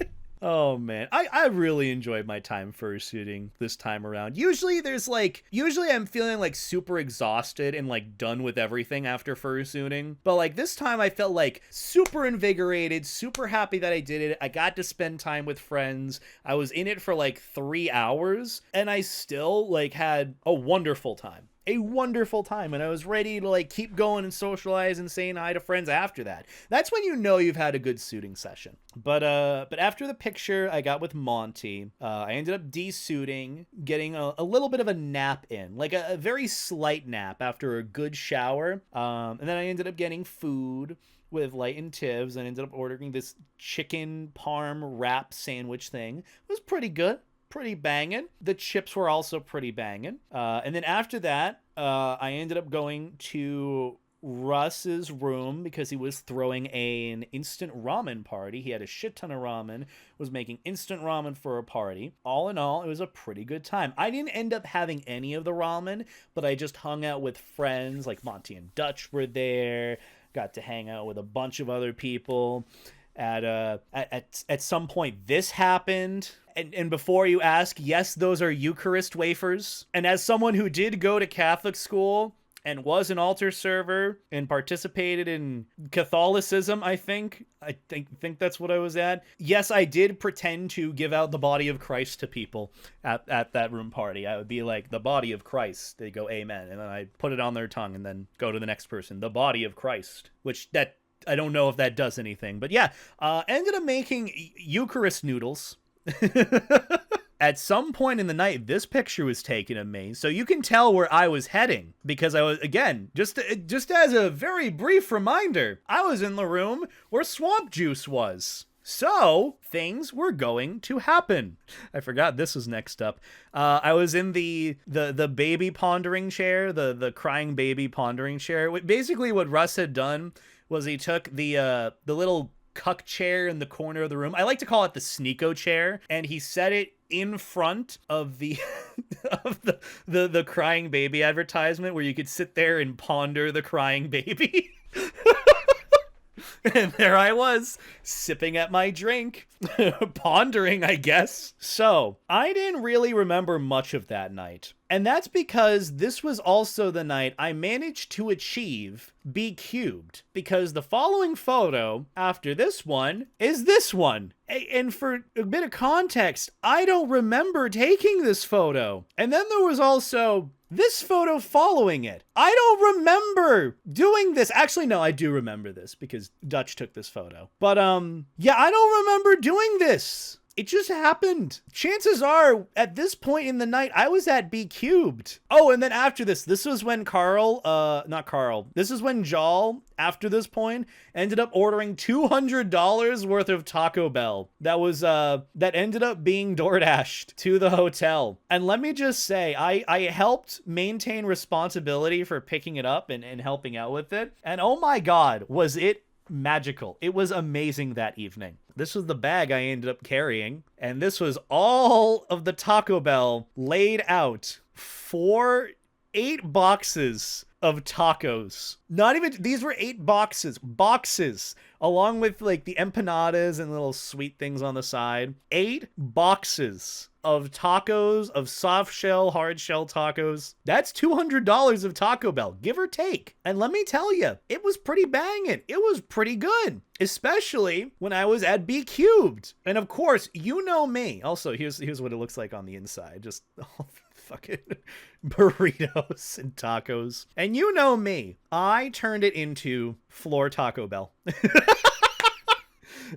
Oh man, I really enjoyed my time fursuiting this time around. Usually I'm feeling like super exhausted and like done with everything after fursuiting. But like this time I felt like super invigorated, super happy that I did it. I got to spend time with friends. I was in it for like 3 hours and I still like had a wonderful time. A wonderful time, and I was ready to like keep going and socialize and saying hi to friends after that. That's when you know you've had a good suiting session. But after the picture I got with Monty, I ended up desuiting, getting a little bit of a nap in, like a very slight nap after a good shower. And then I ended up getting food with Light and Tibbs, and ended up ordering this chicken parm wrap sandwich thing. It was pretty good. Pretty banging. The chips were also pretty banging. And then after that, I ended up going to Russ's room because he was throwing an instant ramen party. He had a shit ton of ramen, was making instant ramen for a party. All in all, it was a pretty good time. I didn't end up having any of the ramen, but I just hung out with friends, like Monty and Dutch were there. Got to hang out with a bunch of other people. At some point this happened, and before you ask, yes, those are Eucharist wafers. And as someone who did go to Catholic school and was an altar server and participated in Catholicism, I think that's what I was at. Yes, I did pretend to give out the body of Christ to people at that room party. I would be like, the body of Christ. They go, amen. And then I put it on their tongue and then go to the next person, the body of Christ, which I don't know if that does anything, but yeah, ended up making Eucharist noodles. At some point in the night, this picture was taken of me, so you can tell where I was heading, because I was, again, just as a very brief reminder, I was in the room where Swamp Juice was. So, things were going to happen. I forgot this was next up. I was in the baby pondering chair, the crying baby pondering chair. Basically, what Russ had done was he took the little cuck chair in the corner of the room. I like to call it the Sneeko chair, and he set it in front of the of the crying baby advertisement where you could sit there and ponder the crying baby. And there I was, sipping at my drink, pondering, I guess. So, I didn't really remember much of that night. And that's because this was also the night I managed to achieve B cubed. Because the following photo after this one is this one. And for a bit of context, I don't remember taking this photo. And then there was also this photo following it. I don't remember doing this. Actually, no, I do remember this because Dutch took this photo. But, yeah, I don't remember doing this. It just happened. Chances are, at this point in the night, I was at B cubed. Oh, and then after this was when this is when Jal, after this point, ended up ordering $200 worth of Taco Bell. That ended up being DoorDashed to the hotel. And let me just say, I helped maintain responsibility for picking it up and helping out with it. And oh my God, was it magical. It was amazing that evening. This was the bag I ended up carrying, and this was all of the Taco Bell laid out for 8 boxes of tacos. Not even, these were 8 boxes, along with like the empanadas and little sweet things on the side. 8 boxes of tacos, of soft shell, hard shell tacos. That's $200 of Taco Bell, give or take. And let me tell you, it was pretty banging. It was pretty good, especially when I was at B cubed. And of course, you know me. Also, here's what it looks like on the inside. Just fucking burritos and tacos. And you know me. I turned it into floor Taco Bell.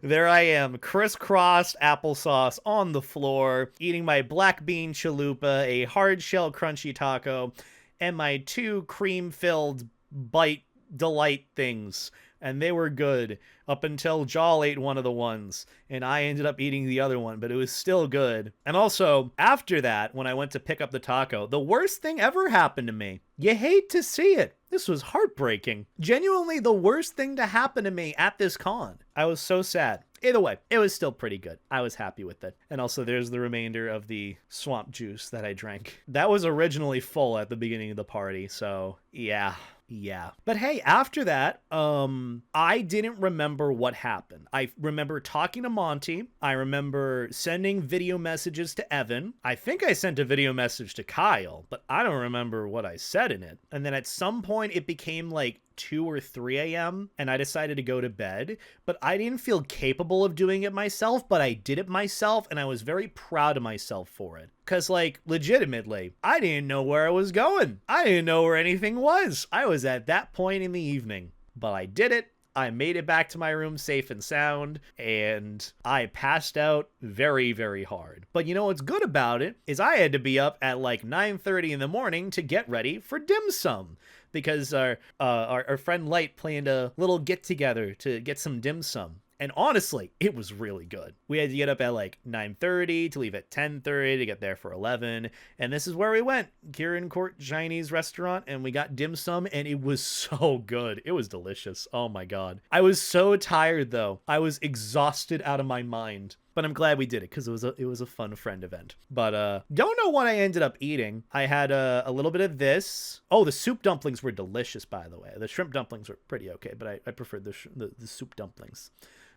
There I am, crisscrossed applesauce on the floor, eating my black bean chalupa, a hard shell crunchy taco, and my 2 cream-filled bite delight things. And they were good up until Jal ate one of the ones, and I ended up eating the other one, but it was still good. And also, after that, when I went to pick up the taco, the worst thing ever happened to me. You hate to see it. This was heartbreaking. Genuinely the worst thing to happen to me at this con. I was so sad. Either way, it was still pretty good. I was happy with it. And also there's the remainder of the swamp juice that I drank. That was originally full at the beginning of the party, so yeah. Yeah. But hey, after that, I didn't remember what happened. I remember talking to Monty. I remember sending video messages to Evan. I think I sent a video message to Kyle, but I don't remember what I said in it. And then at some point it became like 2 or 3 a.m. and I decided to go to bed, but I didn't feel capable of doing it myself, but I did it myself and I was very proud of myself for it. Cause like legitimately, I didn't know where I was going. I didn't know where anything was. I was at that point in the evening, but I did it. I made it back to my room safe and sound, and I passed out very, very hard. But you know what's good about it is I had to be up at like 9:30 in the morning to get ready for dim sum, because our friend Light planned a little get together to get some dim sum. And honestly, it was really good. We had to get up at like 9:30 to leave at 10:30 to get there for 11. And this is where we went, Kieran Court Chinese restaurant, and we got dim sum, and it was so good. It was delicious. Oh my God. I was so tired though. I was exhausted out of my mind. But I'm glad we did it because it was a fun friend event. But don't know what I ended up eating. I had a little bit of this. Oh, the soup dumplings were delicious, by the way. The shrimp dumplings were pretty okay, but I preferred the soup dumplings.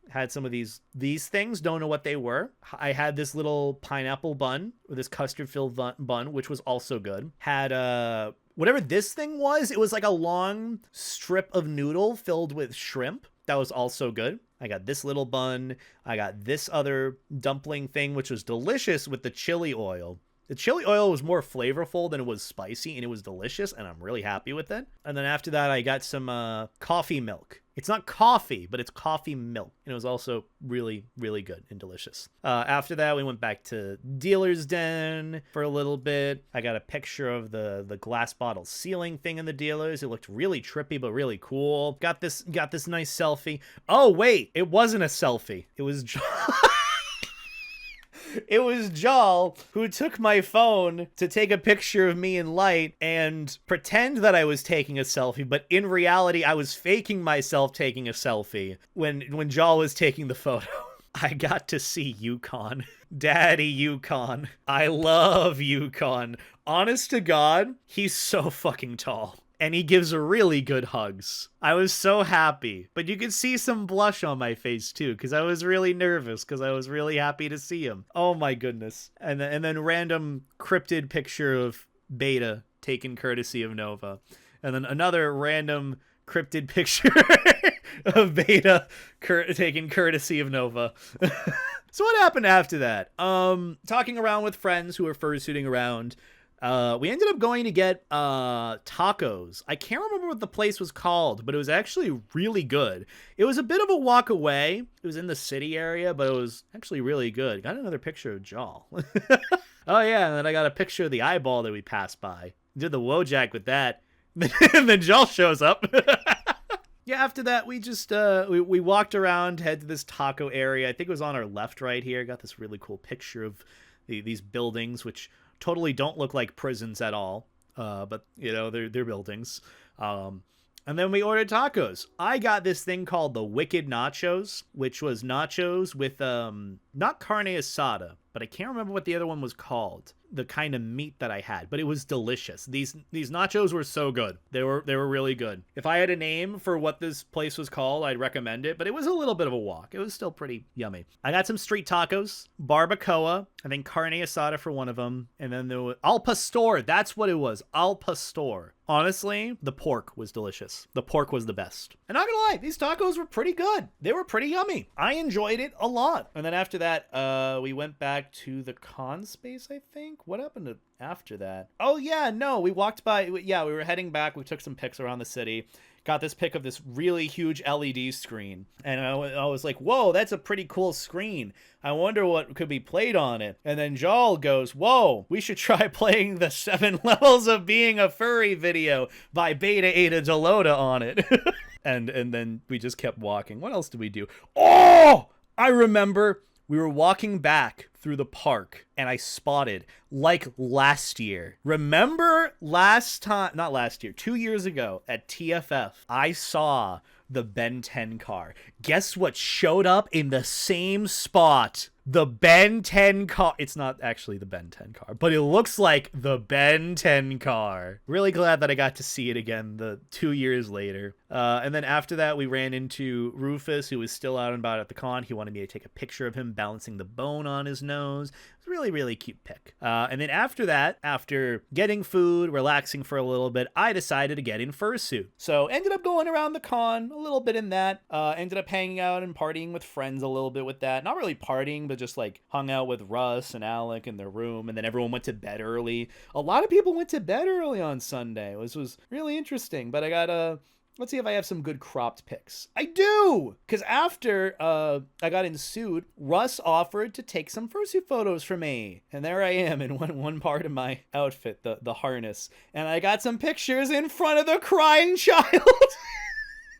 Had some of these things, don't know what they were. I had this little pineapple bun, or this custard filled bun, which was also good. Had whatever this thing was, it was like a long strip of noodle filled with shrimp. That was also good. I got this little bun. I got this other dumpling thing, which was delicious with the chili oil. The chili oil was more flavorful than it was spicy, and it was delicious, and I'm really happy with it. And then after that, I got some coffee milk. It's not coffee, but it's coffee milk. And it was also really, really good and delicious. After that, we went back to Dealer's Den for a little bit. I got a picture of the glass bottle ceiling thing in the Dealers. It looked really trippy, but really cool. Got this nice selfie. Oh, wait, it wasn't a selfie. It was It was Jal who took my phone to take a picture of me in Light and pretend that I was taking a selfie, but in reality, I was faking myself taking a selfie when Jal was taking the photo. I got to see Yukon. Daddy Yukon. I love Yukon. Honest to God, he's so fucking tall. And he gives really good hugs. I was so happy. But you could see some blush on my face too, because I was really nervous, because I was really happy to see him. Oh my goodness. And then random cryptid picture of Beta taken courtesy of Nova. And then another random cryptid picture of Beta taken courtesy of Nova. So what happened after that? Talking around with friends who were fursuiting around. We ended up going to get tacos. I can't remember what the place was called, but it was actually really good. It was a bit of a walk away. It was in the city area, but it was actually really good. Got another picture of Jal. Oh yeah, and then I got a picture of the eyeball that we passed by. Did the Wojak with that. And then Jal shows up. Yeah, after that, we just, we walked around, head to this taco area. I think it was on our left right here. Got this really cool picture of these buildings, which totally don't look like prisons at all, but you know, they're buildings. And then we ordered tacos. I got this thing called the Wicked Nachos, which was nachos with not carne asada, but I can't remember what the other one was called. The kind of meat that I had, but it was delicious. These nachos were so good. They were really good. If I had a name for what this place was called, I'd recommend it, but it was a little bit of a walk. It was still pretty yummy. I got some street tacos, barbacoa, I think carne asada for one of them, and then there was al pastor. That's what it was, al pastor. Honestly, the pork was delicious. The pork was the best. And not gonna lie, these tacos were pretty good. They were pretty yummy. I enjoyed it a lot. And then after that, we went back to the con space, I think. What happened after that? Oh yeah, no, we walked by. Yeah, we were heading back. We took some pics around the city. Got this pic of this really huge LED screen. And I was like, whoa, that's a pretty cool screen. I wonder what could be played on it. And then Jal goes, whoa, we should try playing the 7 levels of being a furry video by Beta Ada Delota on it. and then we just kept walking. What else did we do? Oh, I remember we were walking back through the park and I spotted, like last year. Remember last time, not last year, 2 years ago at TFF, I saw the Ben 10 car. Guess what showed up in the same spot? The Ben 10 car. It's not actually the Ben 10 car, but it looks like the Ben 10 car. Really glad that I got to see it again 2 years later. And then after that, we ran into Rufus, who was still out and about at the con. He wanted me to take a picture of him balancing the bone on his nose. It was a really, really cute pic. And then after that, after getting food, relaxing for a little bit, I decided to get in fursuit. So ended up going around the con a little bit in that. Ended up hanging out and partying with friends a little bit with that. Not really partying, but just like hung out with Russ and Alec in their room. And then everyone went to bed early. A lot of people went to bed early on Sunday. This was really interesting. But I got let's see if I have some good cropped pics. I do! Because after I got ensued, Russ offered to take some fursuit photos for me. And there I am in one part of my outfit, the harness. And I got some pictures in front of the crying child.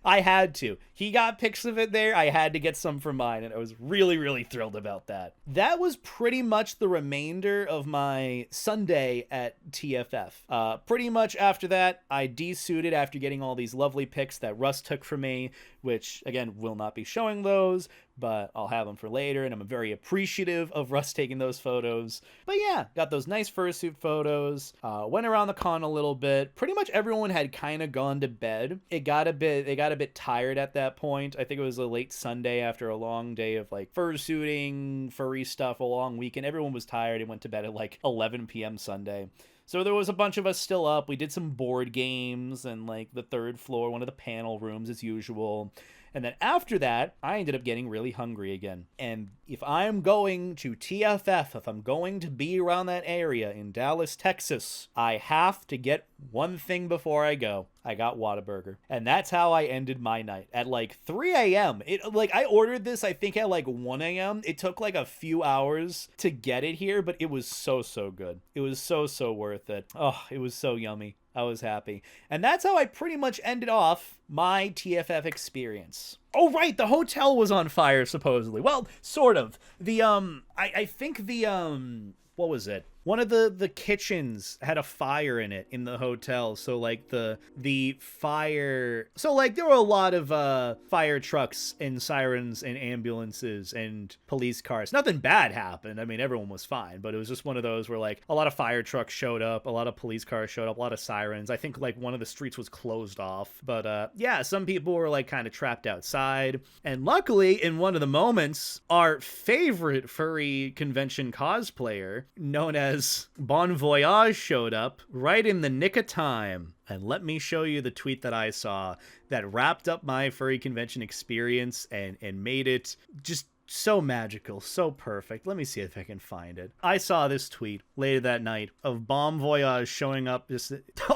I had to. He got pics of it there. I had to get some for mine, and I was really, really thrilled about that. That was pretty much the remainder of my Sunday at TFF. Pretty much after that, I desuited after getting all these lovely pics that Russ took for me, which, again, will not be showing those, but I'll have them for later, and I'm very appreciative of Russ taking those photos. But yeah, got those nice fursuit photos, went around the con a little bit. Pretty much everyone had kind of gone to bed. They got a bit tired at that point. I think it was a late Sunday after a long day of like fursuiting, furry stuff, a long weekend. Everyone was tired and went to bed at like 11 p.m. Sunday. So there was a bunch of us still up. We did some board games and like the third floor, one of the panel rooms as usual. And then after that, I ended up getting really hungry again. And if I'm going to TFF, if I'm going to be around that area in Dallas, Texas, I have to get one thing before I go. I got Whataburger. And that's how I ended my night. At like 3 a.m. I ordered this, I think at like 1 a.m. It took like a few hours to get it here, but it was so good. It was so worth it. Oh, it was so yummy. I was happy. And that's how I pretty much ended off my TFF experience. Oh, right, the hotel was on fire, supposedly. Well, sort of. I think what was it? One of the kitchens had a fire in it in the hotel. So like the fire, so like there were a lot of fire trucks and sirens and ambulances and police cars. Nothing bad happened. I mean, everyone was fine, but it was just one of those where like a lot of fire trucks showed up, a lot of police cars showed up, a lot of sirens. I think like one of the streets was closed off, but yeah, some people were like kind of trapped outside. And luckily in one of the moments, our favorite furry convention cosplayer known as Bon Voyage showed up right in the nick of time. And let me show you the tweet that I saw that wrapped up my furry convention experience and made it just so magical, so perfect. Let me see if I can find it. I saw this tweet later that night of Bon Voyage showing up.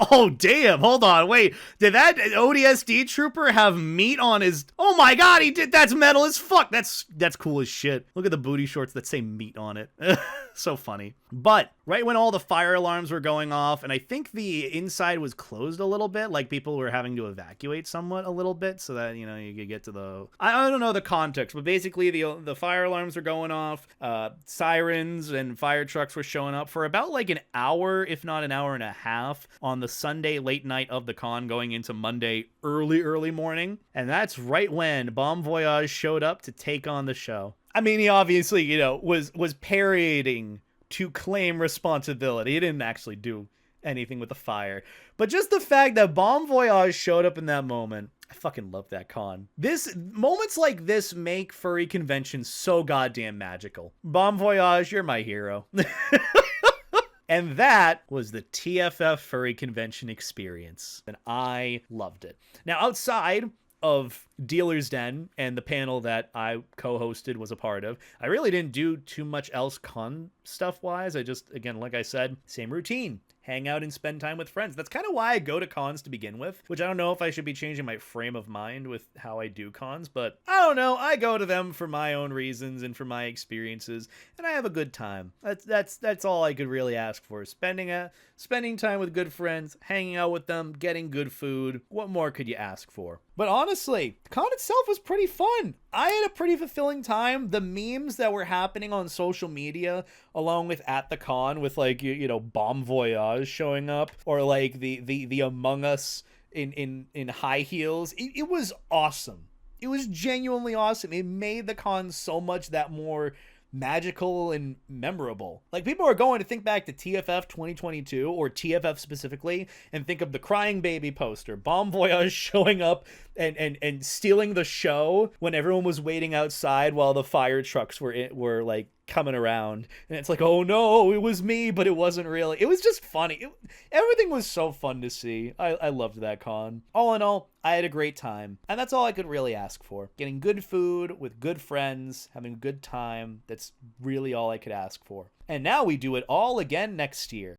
Oh, damn. Hold on. Wait. Did that ODSD trooper have meat on his... Oh my god, he did. That's metal as fuck. That's cool as shit. Look at the booty shorts that say meat on it. So funny. But right when all the fire alarms were going off, and I think the inside was closed a little bit, like people were having to evacuate somewhat a little bit so that, you know, you could get to the... I don't know the context, but basically the fire alarms were going off, sirens and fire trucks were showing up for about like an hour, if not an hour and a half, on the Sunday late night of the con going into Monday early morning. And that's right when Bon Voyage showed up to take on the show. I mean, he obviously, you know, was parodying to claim responsibility. He didn't actually do anything with the fire. But just the fact that Bon Voyage showed up in that moment, I fucking love that con. Moments like this make furry conventions so goddamn magical. Bon Voyage, you're my hero. And that was the TFF furry convention experience. And I loved it. Now, outside of Dealer's Den and the panel that I co-hosted was a part of, I really didn't do too much else con stuff wise. I just, again, like I said, same routine. hang out and spend time with friends. That's kind of why I go to cons to begin with, which I don't know if I should be changing my frame of mind with how I do cons, but I don't know. I go to them for my own reasons and for my experiences, and I have a good time. That's all I could really ask for. Spending time with good friends, hanging out with them, getting good food. What more could you ask for? But honestly, the con itself was pretty fun. I had a pretty fulfilling time. The memes that were happening on social media, along with at the con, with like Bon Voyage showing up, or like the Among Us in high heels. It was awesome. It was genuinely awesome. It made the con so much that more magical and memorable. Like, people are going to think back to TFF 2022, or TFF specifically, and think of the crying baby poster, Bon Voyage showing up and stealing the show when everyone was waiting outside while the fire trucks were like coming around, and it's like, oh no, it was me, but it wasn't really. It was just funny. Everything was so fun to see. I loved that con. All in all, I had a great time, and that's all I could really ask for. Getting good food with good friends, having a good time. That's really all I could ask for. And now we do it all again next year.